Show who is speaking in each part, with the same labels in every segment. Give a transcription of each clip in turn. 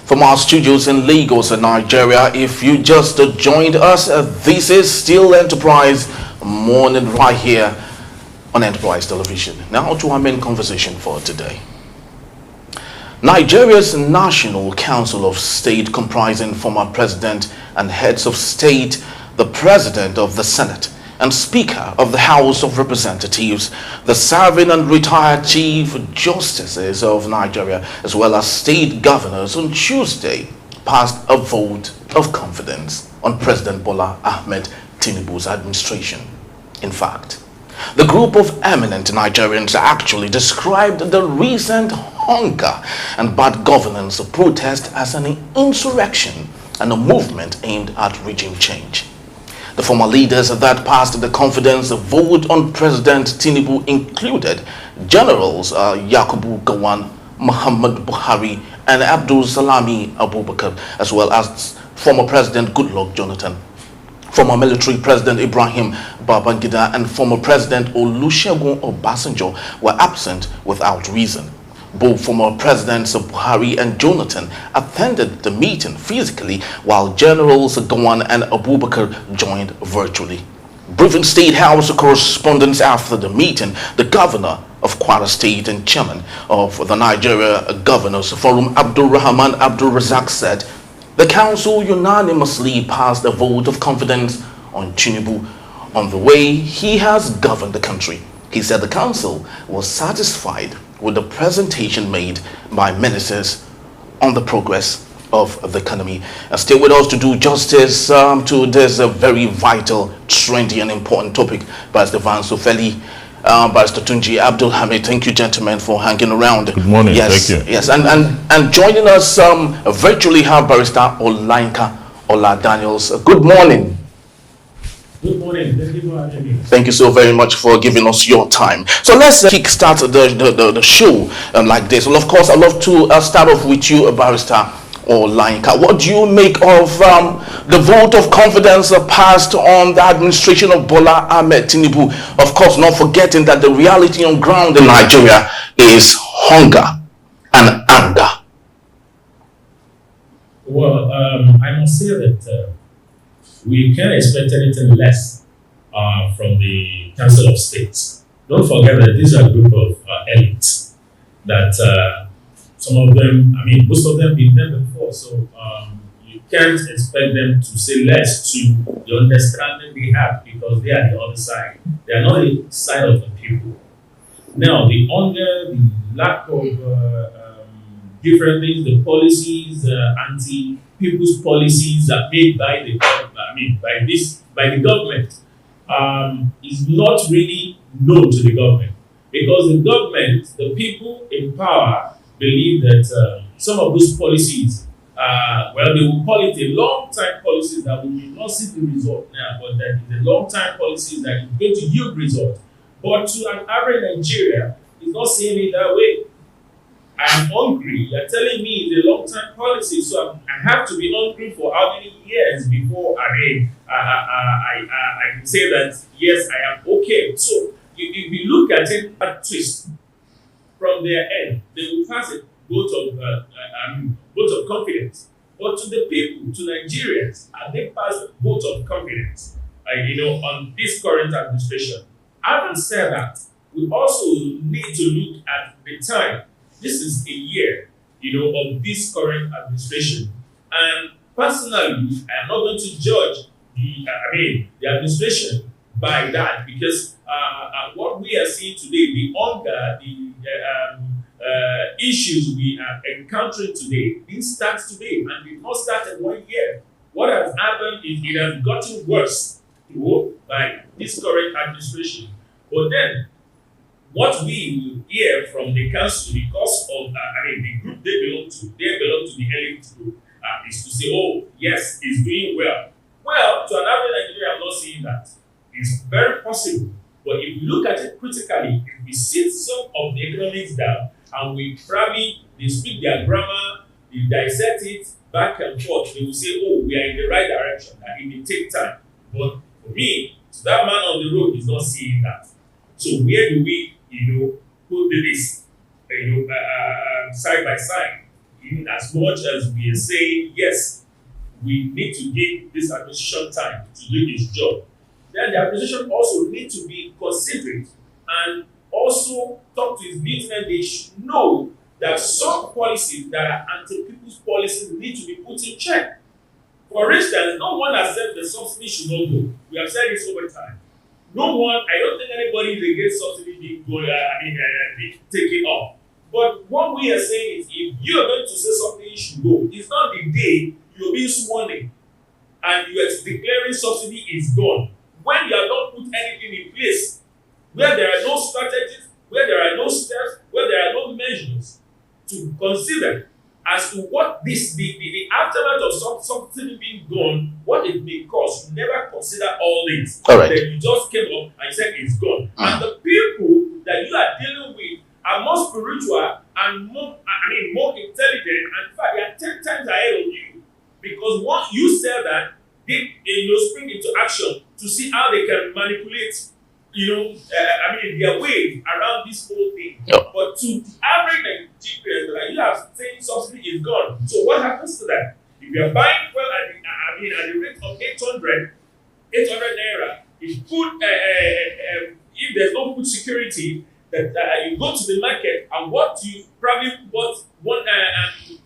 Speaker 1: From our studios in Lagos, Nigeria, if you just joined us, this is Still Enterprise Morning right here on Enterprise Television. Now to our main conversation for today. Nigeria's National Council of State, comprising former president and heads of state, the president of the Senate, and Speaker of the House of Representatives, the serving and retired Chief Justices of Nigeria, as well as state governors on Tuesday, passed a vote of confidence on President Bola Ahmed Tinubu's administration. In fact, the group of eminent Nigerians actually described the recent hunger and bad governance protest as an insurrection and a movement aimed at regime change. The former leaders that passed the confidence vote on President Tinubu included Generals Yakubu Gowon, Muhammad Buhari, and Abdul Salami Abubakar, as well as former President Goodluck Jonathan. Former military President Ibrahim Babangida and former President Olusegun Obasanjo were absent without reason. Both former Presidents Buhari and Jonathan attended the meeting physically, while Generals Gowon and Abubakar joined virtually. Briefing State House correspondents after the meeting, the Governor of Kwara State and Chairman of the Nigeria Governors Forum, Abdul Rahman Abdul Razak, said the Council unanimously passed a vote of confidence on Tinubu on the way he has governed the country. He said the Council was satisfied with the presentation made by ministers on the progress of the economy. Stay with us to do justice to this very vital, trendy and important topic. Barrister Van Sofeli, Barrister Tunji Abdul Hamid, thank you gentlemen for hanging around.
Speaker 2: Good morning,
Speaker 1: yes,
Speaker 2: thank you.
Speaker 1: Yes, and joining us virtually have Barrister Olainka Ola Daniels. Good morning.
Speaker 3: Good morning. Thank you for having me.
Speaker 1: Thank you so very much for giving us your time. So let's kickstart the show like this. Well, of course, I'd love to start off with you, Barrister Olainka. What do you make of the vote of confidence passed on the administration of Bola Ahmed Tinubu? Of course, not forgetting that the reality on ground in Nigeria is hunger and anger.
Speaker 3: Well, I must say that we can't expect anything less from the Council of States. Don't forget that these are a group of elites that some of them, I mean, most of them been there before, so you can't expect them to say less to the understanding they have because they are the other side. They are not the side of the people. Now, the hunger, the lack of different things, the policies, anti-people's policies that made by the government is not really known to the government, because the government, the people in power, believe that some of those policies, they will call it a long-time policy that we will not see the result now, but that is a long-time policy that is going to yield result. But to an average Nigeria, is not seeing it that way. I'm hungry. You're telling me it's a long-time policy, so I have to be hungry for how many years before I can say that yes, I am okay. So if you look at it, a twist from their end, they will pass a vote of confidence. But to the people, to Nigerians, they pass a vote of confidence, on this current administration. Having said that, we also need to look at the time. This is a year, of this current administration. And personally, I am not going to judge the administration by that, because what we are seeing today, the hunger, the issues we are encountering today, didn't start today and did not start in 1 year. What has happened is it has gotten worse by this current administration. But then, what we hear from the council, because of the group they belong to the elite group, is to say, oh, yes, it's doing well. Well, to an average Nigerian, I'm not seeing that. It's very possible. But if you look at it critically, if we sit some of the economics down and they speak their grammar, they dissect it back and forth, they will say, oh, we are in the right direction, that it may take time. But for me, that man on the road is not seeing that. So where do we, put this, side by side? in as much as we are saying, yes, we need to give this administration time to do its job, then the administration also need to be considerate and also talk to its lieutenant. They should know that some policies that are anti-people's policies need to be put in check. For instance, no one has said the subsidy should not go. We have said this over time. No one, I don't think anybody is against subsidy being being taken off. But what we are saying is, if you are going to say something should go, it's not the day you're being sworn in and you are declaring subsidy is gone. When you have not put anything in place, where there are no strategies, where there are no steps, where there are no measures to consider as to what the aftermath of something being gone, what it may cost. You never consider all this.
Speaker 1: All right.
Speaker 3: Then you just came up and said it's gone. And the people that you are dealing with are more spiritual and more intelligent, and in fact, they are 10 times ahead of you. Because once you sell that, they spring into action to see how they can manipulate their way around this whole thing.
Speaker 1: Yep.
Speaker 3: But to the average Nigerian, like you have saying subsidy is gone. So what happens to that? If you are buying fuel at the rate of 800 naira, if food, if there's no food security, that you go to the market and what you probably bought 20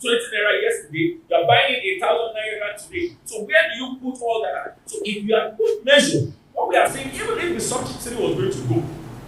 Speaker 3: naira yesterday, you are buying it 1,000 naira today. So where do you put all that? So if you have good measure, what we are saying, even if the subsidy was going to go,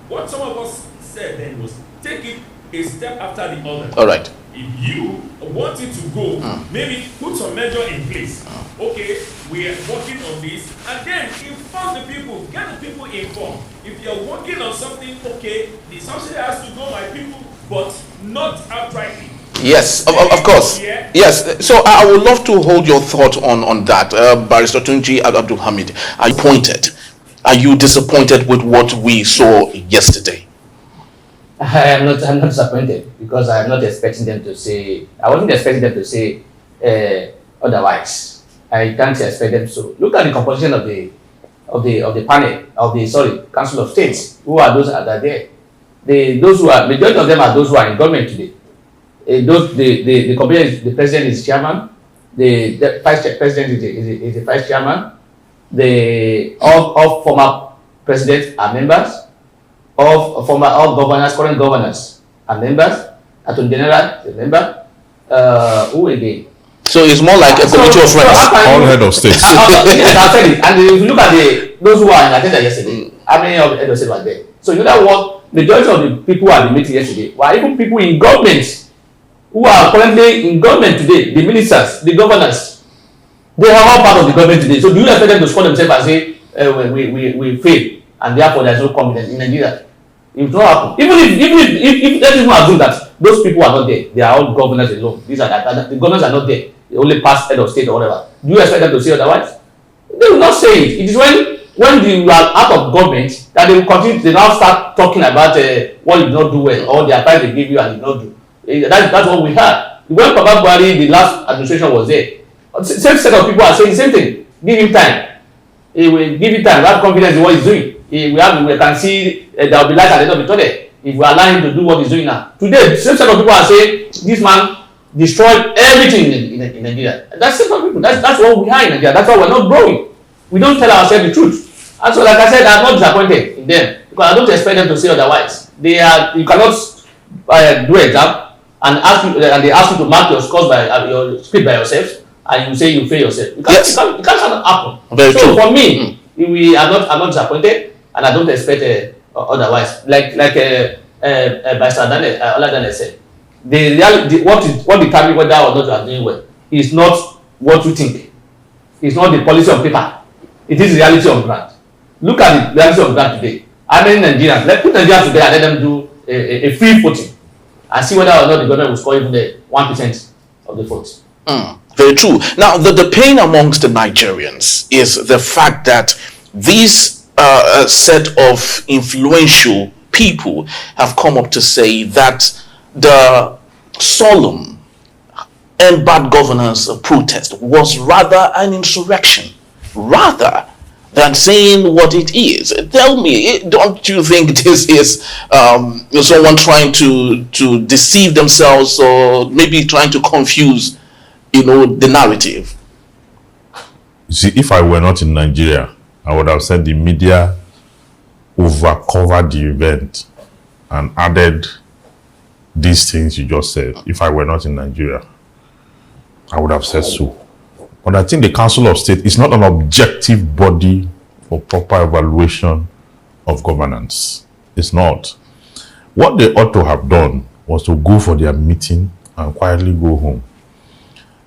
Speaker 3: what some of us said then was take it a step after the other.
Speaker 1: All right.
Speaker 3: If you want it to go, maybe put some measure in place. Okay, we are working on this, and then inform the people, get the people informed. If you're working on something, okay, the subsidy has to go, my people, but not outrightly.
Speaker 1: Yes, of course.
Speaker 3: Yeah.
Speaker 1: Yes, so I would love to hold your thought on that. Barrister Tunji Abdul Hamid, are you disappointed with what we saw yesterday?
Speaker 2: I'm not disappointed because I'm not expecting them to say, I wasn't expecting them to say otherwise. I can't expect them to. Look at the composition of the panel, Council of States. Who are those that are there? Those who are, majority of them are those who are in government today. The president is chairman, the vice president is the vice chairman, all former presidents are members, all governors, current governors are members, Attorney General is a member, who again?
Speaker 1: So it's more like a committee of friends.
Speaker 4: All head of states.
Speaker 2: Yes, I'll tell you. And if you look at those who are in attendance yesterday, how many of head of state were there? So you know what? Majority of the people at the meeting yesterday were even people in government who are currently in government today, the ministers, the governors. They are all part of the government today. So do you expect them to score themselves and say, we fail, and therefore there's no confidence in Nigeria? It will not happen. Even if let us assume that those people are not there, they are all governors alone. The governors are not there. They only pass head of state or whatever. Do you expect them to say otherwise? They will not say it. It is when you are out of government that they will continue. They now start talking about what you did not do well or the advice they give you and you did not do. That's what we had. When Papa Buhari, the last administration was there, same set of people are saying the same thing. Give him time. He will give him time. We have confidence in what he's doing. We can see there will be light at the end of the tunnel if we allow him to do what he's doing now. Today, same set of people are saying this man destroyed everything in Nigeria. That's set of people. That's what we are in Nigeria. That's why we're not growing. We don't tell ourselves the truth. And so, like I said, I'm not disappointed in them because I don't expect them to say otherwise. You cannot do exam and they ask you to mark your scores by your script by yourself, and you say you fail yourself. It can't happen.
Speaker 1: Very
Speaker 2: so
Speaker 1: true.
Speaker 2: For me, I'm not disappointed, and I don't expect otherwise. Like Barrister Oladane said, the reality, what determines whether or not you are doing well is not what you think. It's not the policy on paper. It is the reality on ground. Look at the reality on ground today. How many Nigerians? Let's put Nigerians together and let them do a free voting and see whether or not the government will score even the 1% of the votes.
Speaker 1: Very true. Now, the pain amongst the Nigerians is the fact that these set of influential people have come up to say that the solemn and bad governance protest was rather an insurrection, rather than saying what it is. Tell me, don't you think this is someone trying to deceive themselves, or maybe trying to confuse, the narrative?
Speaker 4: You see, if I were not in Nigeria, I would have said the media over-covered the event and added these things you just said. If I were not in Nigeria, I would have said so. But I think the Council of State is not an objective body for proper evaluation of governance. It's not. What they ought to have done was to go for their meeting and quietly go home.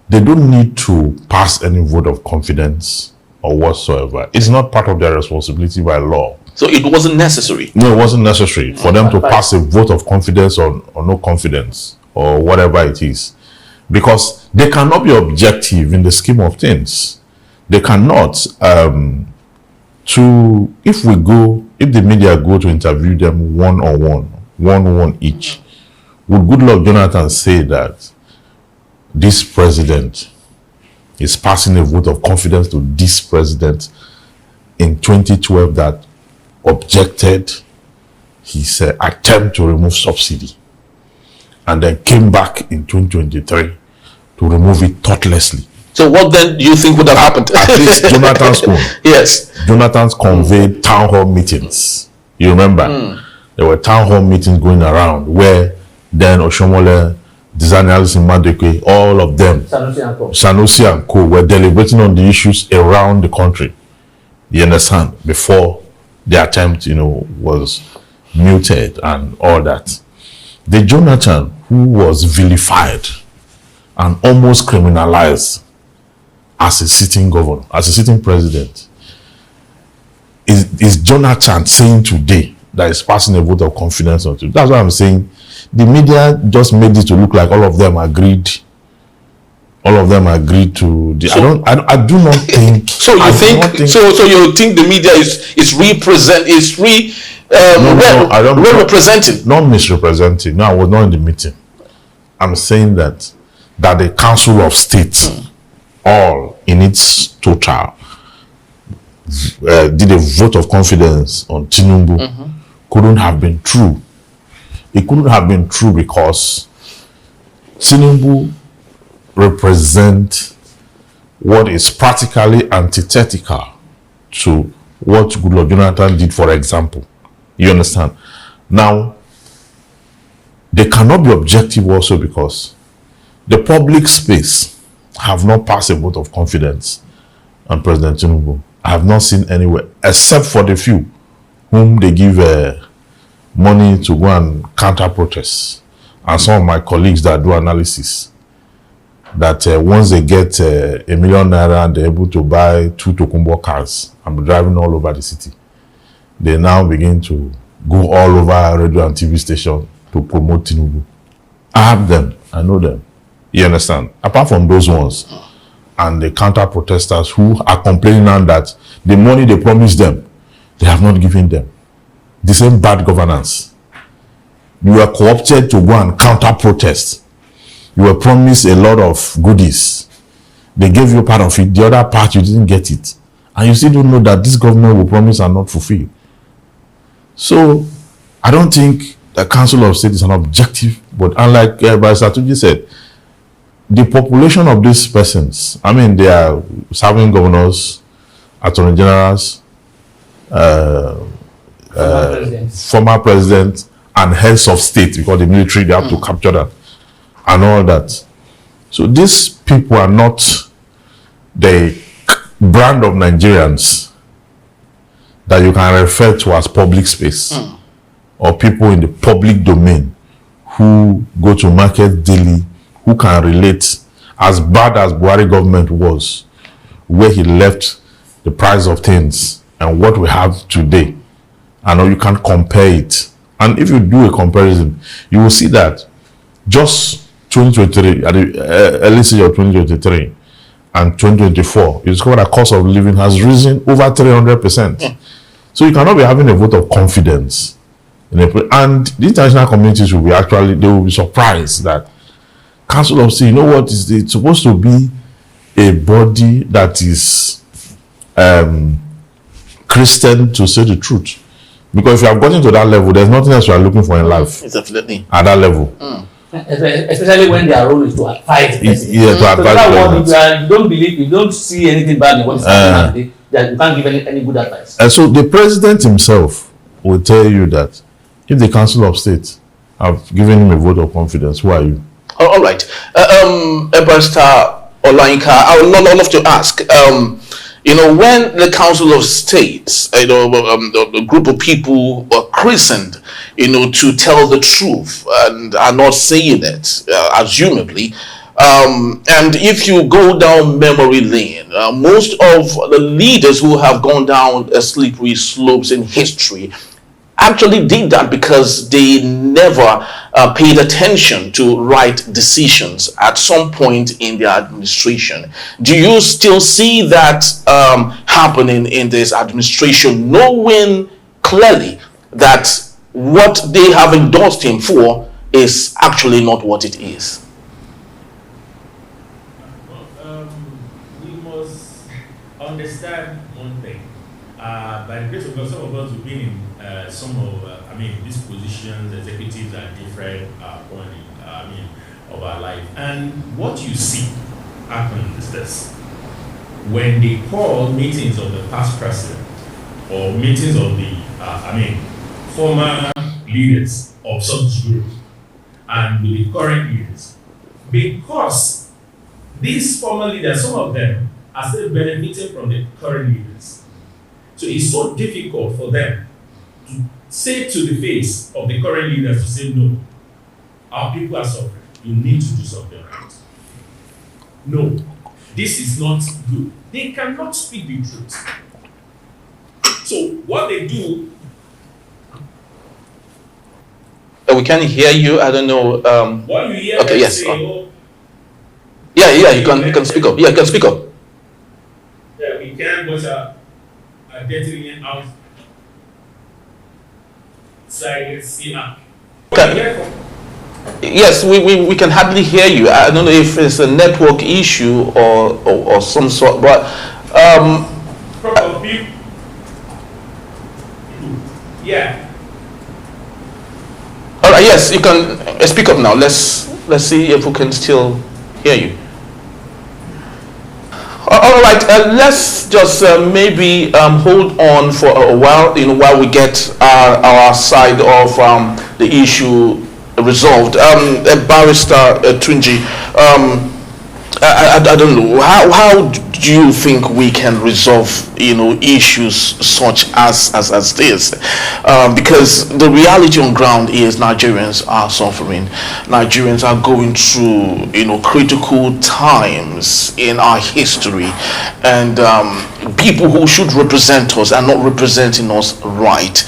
Speaker 4: They don't need to pass any vote of confidence or whatsoever. It's not part of their responsibility by law.
Speaker 1: So it wasn't necessary?
Speaker 4: No, it wasn't necessary for them to pass a vote of confidence or no confidence or whatever it is. Because they cannot be objective in the scheme of things. They cannot. If the media go to interview them one-on-one each, would Goodluck Jonathan say that this president is passing a vote of confidence to this president in 2012 that objected his attempt to remove subsidy, and then came back in 2023 to remove it thoughtlessly?
Speaker 1: So what then do you think would have happened?
Speaker 4: At least Jonathan's own.
Speaker 1: Yes.
Speaker 4: Jonathan's conveyed town hall meetings. You remember? There were town hall meetings going around where then Oshomole, Dizanialis Madeke, all of them, Sanusi and Co, were deliberating on the issues around the country. You understand? Before the attempt, was muted and all that. The Jonathan who was vilified and almost criminalized as a sitting governor, as a sitting president, is Jonathan saying today that is passing a vote of confidence on to? That's what I'm saying. The media just made it to look like all of them agreed. All of them agreed to the.
Speaker 1: So,
Speaker 4: I do not think.
Speaker 1: So you think? So you think the media is representing?
Speaker 4: Not misrepresenting. No, I was not in the meeting. I'm saying that the Council of State, all in its total, did a vote of confidence on Tinubu. Couldn't have been true. It couldn't have been true because Tinubu represent what is practically antithetical to what Goodluck Jonathan did, for example. You understand? Now, they cannot be objective also because the public space have not passed a vote of confidence on President Tinubu. I have not seen anywhere, except for the few whom they give money to go and counter protests. And some of my colleagues that do analysis, that once they get $1 million and they're able to buy 2 Tokumbo cars and be driving all over the city, they now begin to go all over radio and TV stations to promote Tinubu. I have them. I know them. You understand? Apart from those ones and the counter protesters who are complaining now that the money they promised them, they have not given them. The same bad governance. You were co-opted to go and counter protest. You were promised a lot of goodies. They gave you part of it. The other part, you didn't get it. And you still don't know that this government will promise and not fulfill. So, I don't think the Council of State is an objective, but unlike Barrister Tuji said, the population of these persons, I mean, they are serving governors, attorney generals, former presidents, and heads of state, because the military, they have to capture that, and all that. So these people are not the brand of Nigerians that you can refer to as public space, or people in the public domain who go to market daily, who can relate. As bad as Buhari government was, where he left the price of things and what we have today, I know you can't compare it. And if you do a comparison, you will see that just 2023, at the early stage of 2023 and 2024, you discover that cost of living has risen over 300%. So you cannot be having a vote of confidence. And the international communities will be they will be surprised that Council of State, you know what, it's supposed to be a body that is Christian to say the truth. Because if you have gotten to that level, there's nothing else you are looking for in life.
Speaker 1: Definitely.
Speaker 4: At that level.
Speaker 2: Especially when their role is to advise the president.
Speaker 4: Yeah, to advise
Speaker 2: so you don't believe, you don't see anything bad in what is happening, that you can't give any good advice.
Speaker 4: And so the president himself will tell you that if the Council of State have given him a vote of confidence, who are you?
Speaker 1: All right. Barrister Olayinka, I would love to ask, when the Council of States, the group of people were christened, to tell the truth and are not saying it, assumably. And if you go down memory lane, most of the leaders who have gone down a slippery slopes in history actually did that because they never paid attention to right decisions at some point in their administration. Do you still see that happening in this administration, knowing clearly that what they have endorsed him for is actually not what it is?
Speaker 3: We must understand one thing. By the grace of God, some of us have been in these positions, executives at different points of our life. And what you see happen is this. When they call meetings of the past president or meetings of the former leaders of such groups and the current leaders, because these former leaders, some of them are still benefiting from the current leaders. So it's so difficult for them to say to the face of the current leaders to say, no, our people are suffering. You need to do something right. No, this is not good. They cannot speak the truth. So what they do...
Speaker 1: We can't hear you. I don't know.
Speaker 3: What you hear
Speaker 1: okay, yes.
Speaker 3: say,
Speaker 1: yeah, you can speak up. Yeah, you can speak up.
Speaker 3: Yeah, we can, but getting it out.
Speaker 1: Yes, we can hardly hear you. I don't know if it's a network issue or some sort, but
Speaker 3: yeah.
Speaker 1: All right. Yes, you can speak up now. Let's see if we can still hear you. All right. Let's just maybe hold on for a while. While we get our side of the issue resolved. Barrister Tunji, I don't know, how do you think we can resolve issues such as this, because the reality on ground is Nigerians are suffering. Nigerians are going through critical times in our history, and people who should represent us are not representing us right.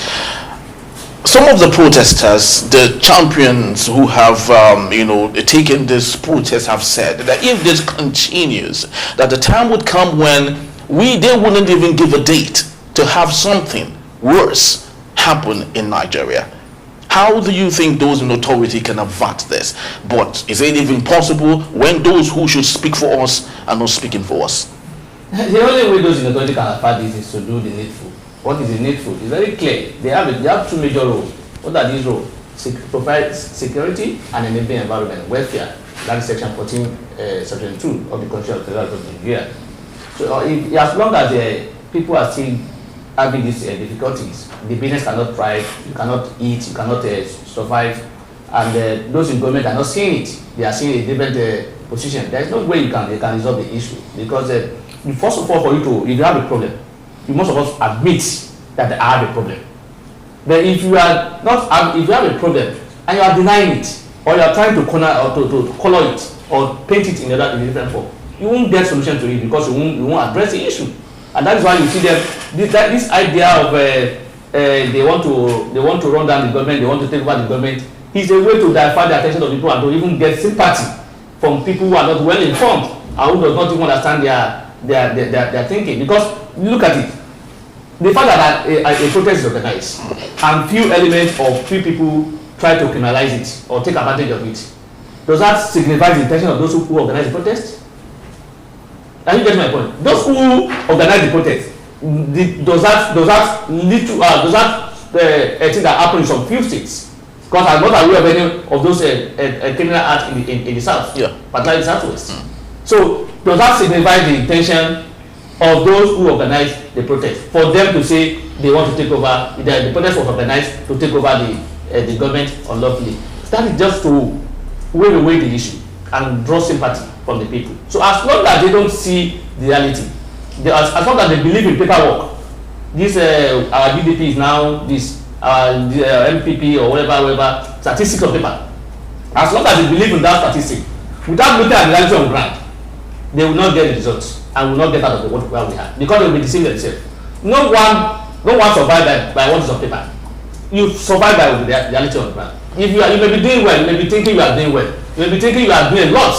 Speaker 1: Some of the protesters, the champions who have, taken this protest have said that if this continues, that the time would come when they wouldn't even give a date to have something worse happen in Nigeria. How do you think those in authority can avert this? But is it even possible when those who should speak for us are not speaking for us?
Speaker 2: The only way those in authority can avert this is to do the needful. What is the needful? It's very clear. They have two major roles. What are these roles? Provide security and enabling environment, welfare. That is section 14, section 2 of the Constitution of the Federal Republic of Nigeria. So as long as people are still having these difficulties, the business cannot thrive, you cannot eat, you cannot survive, and those in government are not seeing it. They are seeing a different position. There is no way they can resolve the issue, because first of all, for you to, if you have a problem, you must of us admit that I have a problem. But if you have a problem and you are denying it, or you are trying to corner or to color it or paint it in a different form, you won't get solution to it, because you won't address the issue. And that is why you see them this idea of they want to run down the government, they want to take over the government, is a way to divert the attention of people and to even get sympathy from people who are not well informed and who does not even understand their thinking. Because look at it, the fact that a protest is organized and few elements or few people try to criminalize it or take advantage of it, does that signify the intention of those who organize the protest? Are you getting my point? Those who organize the protest, does that lead to thing that happened in some few states? Because I'm not aware of any of those criminal acts in the south, particularly the southwest. So does that signify the intention of those who organize the protest for them to say they want to take over? The protest was organized to take over the government unlawfully. That is just to wave away the issue and draw sympathy from the people. So as long as they don't see the reality, as long as they believe in paperwork, this our GDP is now this the MPP or whatever statistics of paper. As long as they believe in that statistic, without looking at the reality on ground, they will not get the results and will not get out of the where we are, because they will be deceiving themselves. No one survive by what is on paper. You survive by the reality on ground. If you may be doing well, you may be thinking you are doing well, you may be thinking you are doing a lot,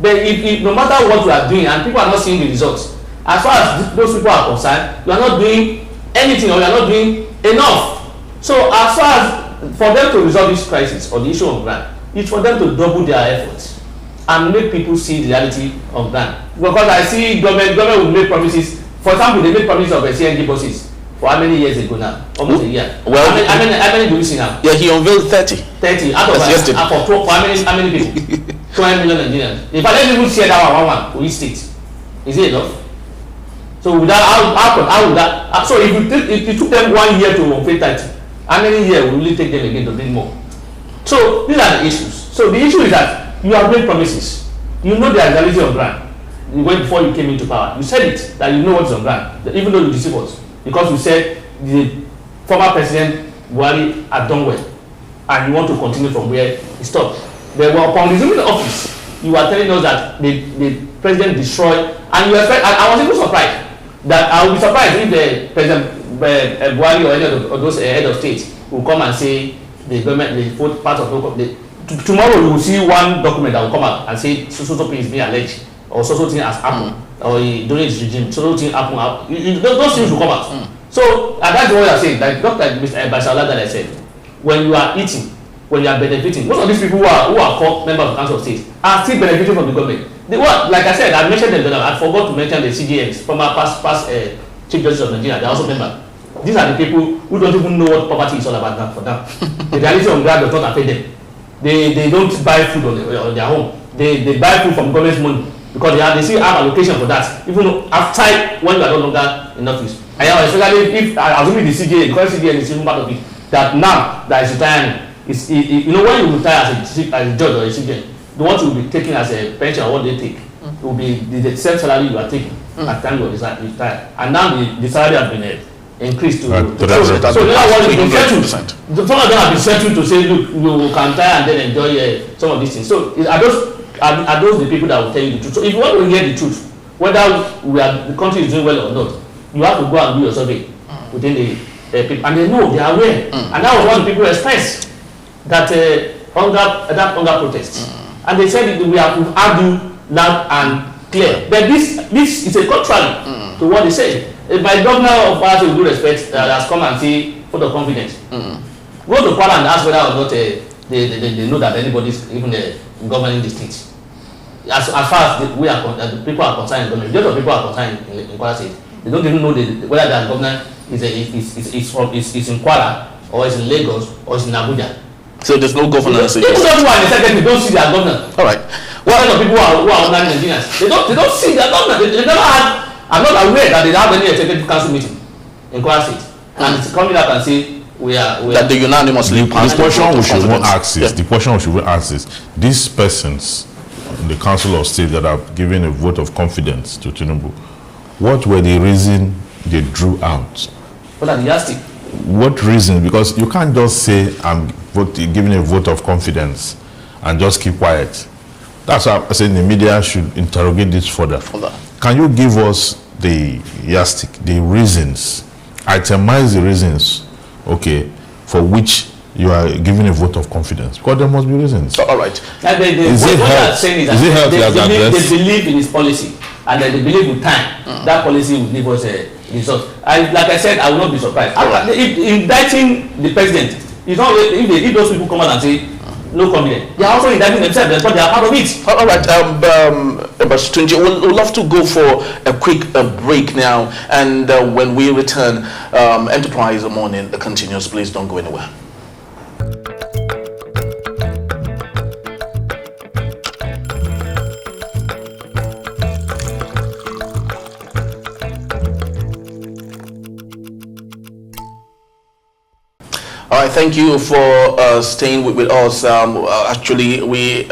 Speaker 2: but if no matter what you are doing and people are not seeing the results, as far as those people are concerned, you are not doing anything or you are not doing enough. So as far as for them to resolve this crisis or the issue on ground, it's for them to double their efforts and make people see the reality on ground. Because I see government will make promises. For example, they made promises of CNG buses for how many years ago now? Almost a year.
Speaker 1: Well,
Speaker 2: how many do we see now?
Speaker 1: Yeah, he unveiled 30.
Speaker 2: 30 out of for how many people? 20 million Nigerians. If I don't even share that one for each state, is it enough? So without how would that? So if it took them 1 year to unveil 30, how many years will it take them again to bring more? So these are the issues. So the issue is that you have made promises. You know the reality on ground. When before you came into power, you said it that you know what's on ground, even though you deceived us, because you said the former president Buhari had done well, and you want to continue from where he stopped. But upon resuming the office, you are telling us that the president destroyed, and you expect. I was even surprised that I would be surprised if the president Buhari or any of those head of states will come and say the government, the fourth part of tomorrow you will see one document that will come out and say so thing is being alleged or so thing has happened or during this regime so thing happened. Those things will come out. So and that's what I saying. Like Dr. Mr. Bashala that I said, when you are eating, when you are benefiting, most of these people who are called members of the Council of State are still benefiting from the government. Like I said, I mentioned them, I forgot to mention the CJMs, former past Chief Justice of Nigeria. They are also members. These are the people who don't even know what poverty is all about now for them. The reality on ground does not affect them. They don't buy food on their home. They buy food from government money because they still have allocation for that, even after when you are no longer in office. And especially if assuming the CJA, because CJA is even part of it, that now that is retiring, when you retire as a judge or a CJA, the ones you will be taking as a pension or what they take will be the same salary you are taking at the time you retire. And now the salary has been increased to so now what is settled. Some of them have been settled to say, look, you can retire and then enjoy some of these things. So are those the people that will tell you the truth? So if you want to hear the truth, whether the country is doing well or not, you have to go and do your survey within the people, and they know, they are aware. And that was what the people expressed, that hunger protest. And they said we have to argue loud and clear. But this is a contrary to what they said. My governor of Party, with due respect, has come and say vote of confidence. Go to Parliament and ask whether or not they know that anybody is even governing the state. As far as the people are concerned in government, just people are concerned in Kwara State, they don't even know whether their governor is in Kwara or is in Lagos or is in Abuja.
Speaker 1: So there's no governance.
Speaker 2: People don't see their governor.
Speaker 1: All right.
Speaker 2: What kind of people who are under Nigerians? They don't see their governor. They never had. I'm not aware that they have any executive council meeting in Kwara State, and it's coming up and say we are
Speaker 1: that they unanimously passed.
Speaker 4: The question we should ask is these persons in the Council of State that have given a vote of confidence to Tinubu, what were the reason they drew out?
Speaker 2: What are the yardstick?
Speaker 4: What reason? Because you can't just say I'm giving a vote of confidence and just keep quiet. That's why I said the media should interrogate this further. Can you give us the yardstick, the reasons, itemize the reasons, okay, for which you are giving a vote of confidence? Because there must be reasons.
Speaker 1: All right.
Speaker 4: Is it health?
Speaker 2: They believe in his policy, and they believe with time that policy will give us a result. Like I said, I will not be surprised. If indicting the president, it's not if those people come out and say no confidence. They are also indicting themselves because they are part of it.
Speaker 1: All right, Tunji, we'll love to go for a quick break now, and when we return, Enterprise Morning continues. Please don't go anywhere. All right, thank you for staying with us. Actually, we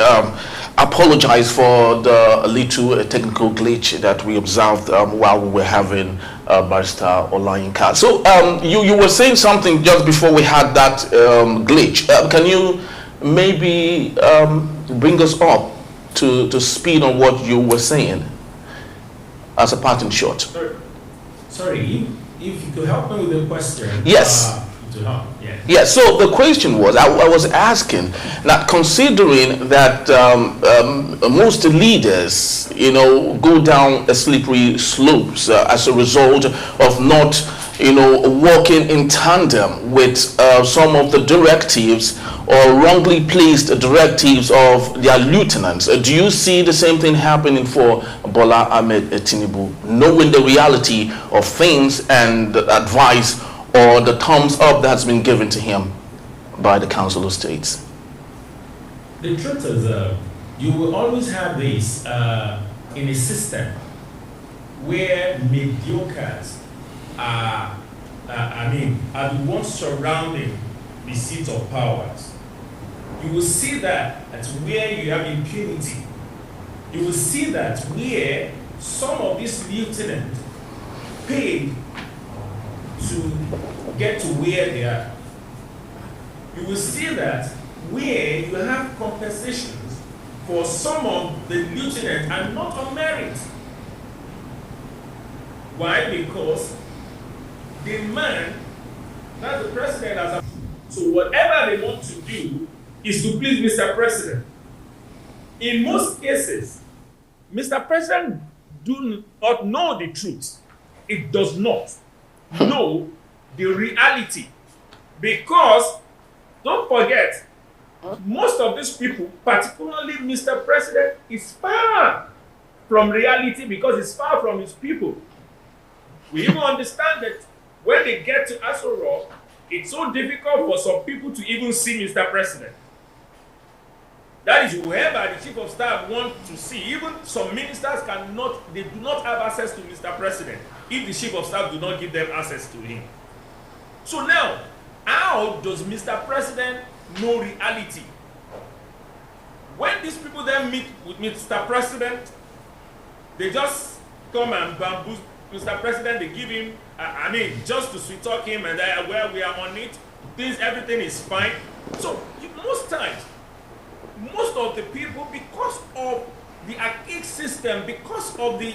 Speaker 1: apologize for the little technical glitch that we observed while we were having Barrister Olayinka. So you were saying something just before we had that glitch. Can you maybe bring us up to speed on what you were saying as a parting shot?
Speaker 3: Sorry, if you could help me with the question.
Speaker 1: Yes.
Speaker 3: Yeah,
Speaker 1: so the question was, I was asking that considering that most leaders, go down a slippery slopes as a result of not, working in tandem with some of the directives or wrongly placed directives of their lieutenants. Do you see the same thing happening for Bola Ahmed Tinubu, knowing the reality of things and advice or the thumbs up that's been given to him by the Council of States?
Speaker 3: The truth is, you will always have this in a system where mediocres are the ones surrounding the seat of powers. You will see that at where you have impunity. You will see that where some of these lieutenants paid to get to where they are. You will see that where you have compensations for some of the lieutenants and not on merit. Why? Because the man, that's the president, has a, so whatever they want to do is to please Mr. President. In most cases, Mr. President do not know the truth. It does not know the reality, because don't forget, most of these people, particularly Mr. President, is far from reality because it's far from his people. We even understand that when they get to Aso Rock, it's so difficult for some people to even see Mr. President. That is whoever the chief of staff wants to see. Even some ministers they do not have access to Mr. President if the chief of staff do not give them access to him. So now, how does Mr. President know reality? When these people then meet with Mr. President, they just come and bamboozle Mr. President. They give him, just to sweet talk him, and where we are on it, everything is fine. So most times, most of the people, because of the archaic system, because of the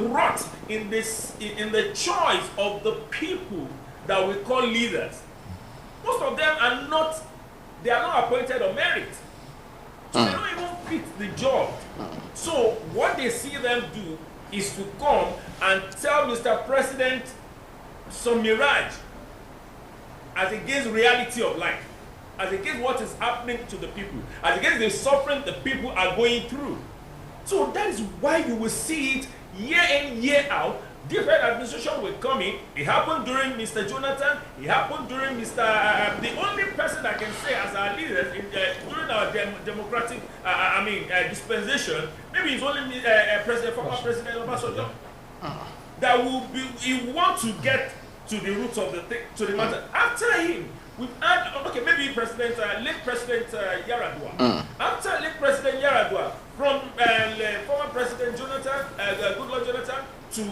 Speaker 3: rot in the choice of the people that we call leaders, most of them are not appointed on merit. So they don't even fit the job. So what they see them do is to come and tell Mr. President some mirage as against reality of life, as against what is happening to the people, as against the suffering the people are going through. So that is why you will see it year in, year out. Different administration will come in. It happened during Mr. Jonathan. It happened during Mr. The only person I can say as our leaders during our democratic dispensation, maybe it's only former President Obasanjo, that he want to get to the roots of the matter. After him, we've had maybe late President Yaradua. After late President Yaradua, from former President Jonathan, Goodluck Jonathan, to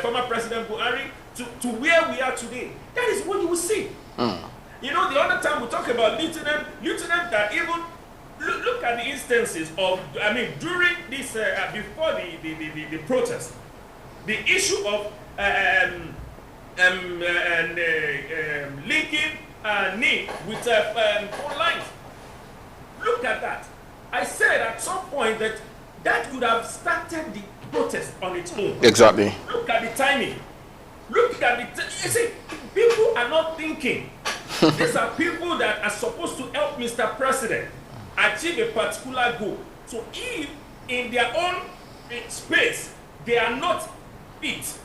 Speaker 3: former President Buhari, to where we are today. That is what you will see. The other time we talk about lieutenant that even look at the instances of, during this, before the protest, the issue of linking NIC with phone lines. Look at that. I said at some point that could have started the protest on its own.
Speaker 1: Exactly.
Speaker 3: Look at the timing. Look at you see, people are not thinking. These are people that are supposed to help Mr. President achieve a particular goal. So if in their own space they are not fit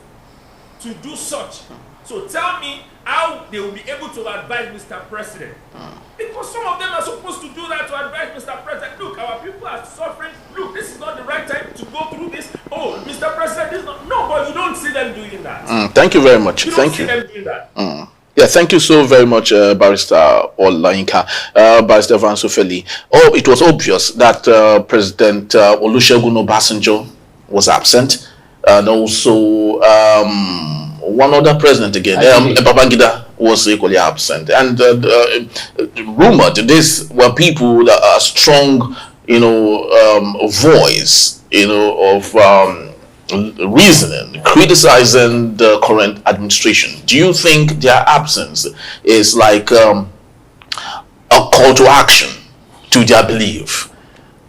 Speaker 3: to do such, so tell me how they will be able to advise Mr. President. Because some of them are supposed to do that to advise Mr. President. Look, our people are suffering. Look, this is not the right time to go through this. Oh, Mr. President, this is not. No, but you don't see them doing that.
Speaker 1: Thank you very much.
Speaker 3: You don't
Speaker 1: Thank
Speaker 3: see
Speaker 1: you.
Speaker 3: them doing that.
Speaker 1: Yeah, thank you so very much, Barrister Olayinka, Barrister Vansufeli. Oh, it was obvious that President Olusegun Obasanjo was absent, and also one other president again, Babangida, was equally absent. And rumored, these were people that are strong, voice, of reasoning, criticizing the current administration. Do you think their absence is like a call to action to their belief?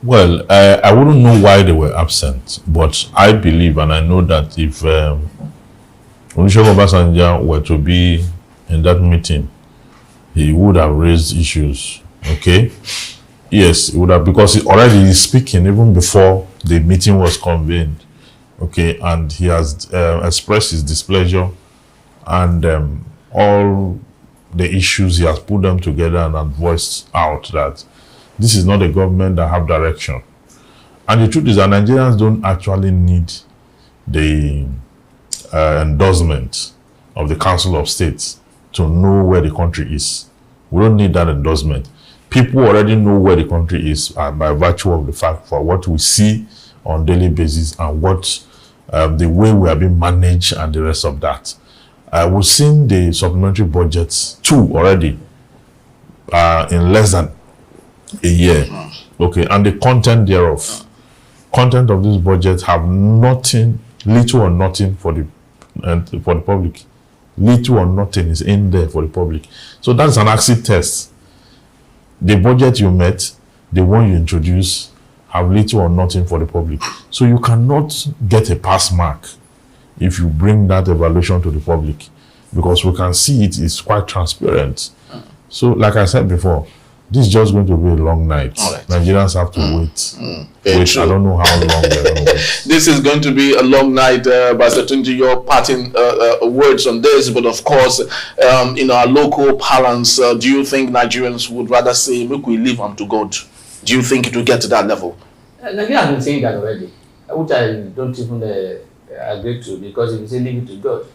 Speaker 4: Well, I wouldn't know why they were absent, but I believe and I know that if Olusegun Obasanjo were to be in that meeting, he would have raised issues. Okay? Yes, he would have, because he already is speaking even before the meeting was convened. Okay, and he has expressed his displeasure and all the issues, he has put them together and voiced out that this is not a government that have direction. And the truth is that Nigerians don't actually need the endorsement of the Council of States to know where the country is. We don't need that endorsement. People already know where the country is by virtue of the fact for what we see on daily basis and what the way we are being managed and the rest of that. We've seen the supplementary budgets, 2 already, in less than a year. Okay, and the content thereof. Content of this budget have nothing, little or nothing for the public. Little or nothing is in there for the public. So that's an acid test. The budget you met, the one you introduce, have little or nothing for the public. So you cannot get a pass mark if you bring that evaluation to the public, because we can see it is quite transparent. So like I said before, this is just going to be a long night.
Speaker 1: All right.
Speaker 4: Nigerians have to wait.
Speaker 1: True.
Speaker 4: I don't know how long they're going to wait.
Speaker 1: This is going to be a long night, Pastor Tunji, your parting words on this. But of course, in our local parlance, do you think Nigerians would rather say, look, we leave them to God? Do you think it will get to that level?
Speaker 2: Nigeria has been saying that already, which I don't even agree to, because if you say leave it to God,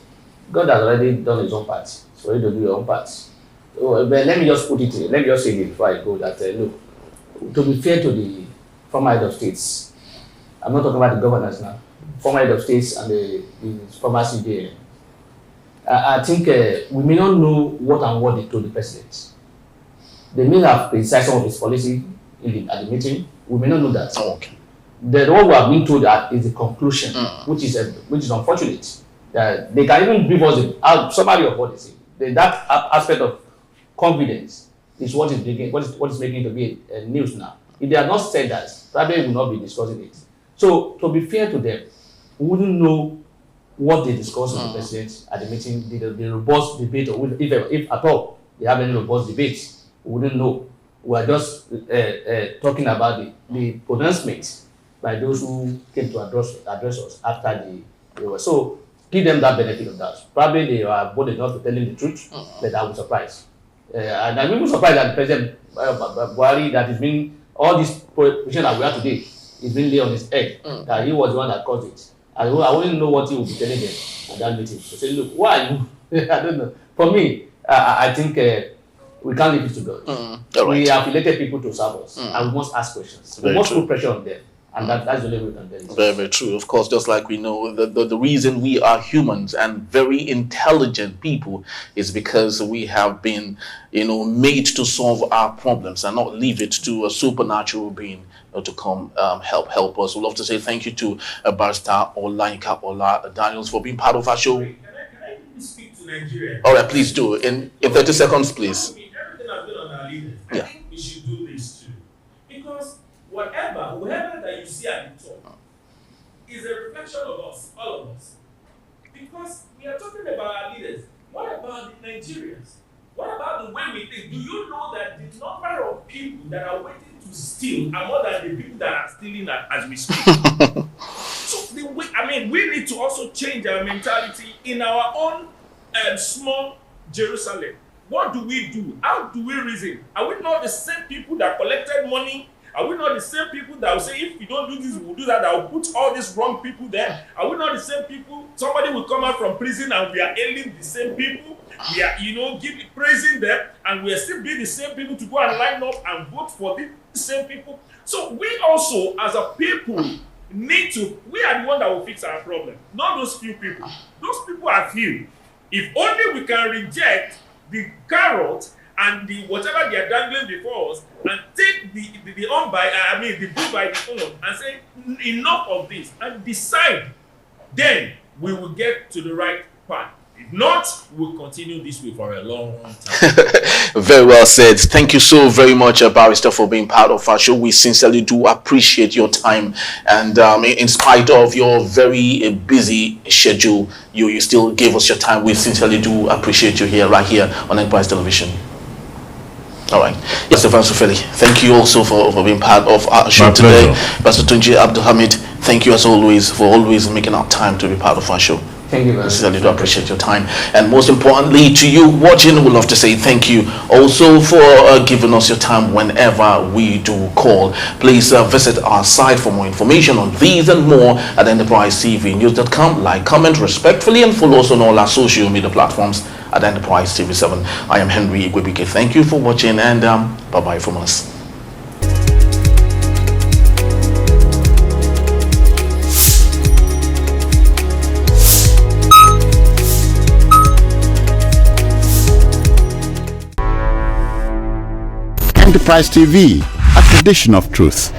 Speaker 2: God has already done his own part. So you don't do your own part. So, but let me just put it, let me just say it before I go that, look, to be fair to the former head of states, I'm not talking about the governors now, former head of states and the former CJN, I think we may not know what they told the president. They may have criticized some of his policy at the meeting. We may not know that.
Speaker 1: Oh, okay.
Speaker 2: What we have been told that is the conclusion, which is unfortunate. They can even give us a summary of what they say. That aspect of confidence is what is making it to be a news now. If they had not said that, probably we will not be discussing it. So to be fair to them, we wouldn't know what they discussed with the president at the meeting, the robust debate, or if at all they have any robust debate, we wouldn't know. We are just talking about the pronouncement by those who came to address us after the war. So give them that benefit of that. Probably they are bold enough to tell him the truth, but I was surprised. And I'm even surprised that President Buhari, that has been all this position that we have today, is being laid on his head, that he was the one that caused it. I wouldn't know what he would be telling them at that meeting. So say, look, why are you? I don't know. For me, I think we can't leave it to God.
Speaker 1: Right.
Speaker 2: We have elected people to serve us, and we must ask questions.
Speaker 1: Very
Speaker 2: We must
Speaker 1: true.
Speaker 2: put pressure on them, and that's the only way we can do it.
Speaker 1: Very, very true. Of course, just like we know, the reason we are humans and very intelligent people is because we have been, made to solve our problems and not leave it to a supernatural being to come help us. We'd love to say thank you to Barrister Olayinka Ola Daniels for being part of our show.
Speaker 3: Can I speak to Nigeria?
Speaker 1: All right, please do. In 30 seconds, please.
Speaker 3: Everything I've been on our leaders, I
Speaker 1: Yeah.
Speaker 3: think we should do this too. Because whoever that you see at the top is a reflection of us, all of us. Because we are talking about our leaders. What about the Nigerians? What about the way we think? Do you know that the number of people that are waiting to steal are more than the people that are stealing as we speak? So the way, I mean, we need to also change our mentality in our own small Jerusalem. What do we do? How do we reason? Are we not the same people that collected money? Are we not the same people that will say, if you don't do this, we'll do that? I will put all these wrong people there. Are we not the same people? Somebody will come out from prison and we are hailing the same people. We are, praising them, and we are still being the same people to go and line up and vote for the same people. So we also, as a people, we are the one that will fix our problem, not those few people. Those people are few. If only we can reject the carrot and the whatever they are dangling before us, and take the bull by the horn and say enough of this and decide, then we will get to the right path. If not, we'll continue this way for a long time.
Speaker 1: Very well said. Thank you so very much, Barrister, for being part of our show. We sincerely do appreciate your time, and in spite of your very busy schedule, you still gave us your time. We sincerely do appreciate you right here on Enterprise Television. All right. Yes, Professor Feli, thank you also for being part of our show today. Pastor Tunji Abdulhamid, thank you as always for always making our time to be part of our show.
Speaker 2: Thank you very much.
Speaker 1: Sincerely do appreciate your time. And most importantly, to you watching, we'd love to say thank you also for giving us your time whenever we do call. Please visit our site for more information on these and more at enterprisetvnews.com. Like, comment respectfully, and follow us on all our social media platforms at Enterprise TV 7. I am Henry Igwebike. Thank you for watching, and bye-bye from us.
Speaker 5: Enterprise TV, a tradition of truth.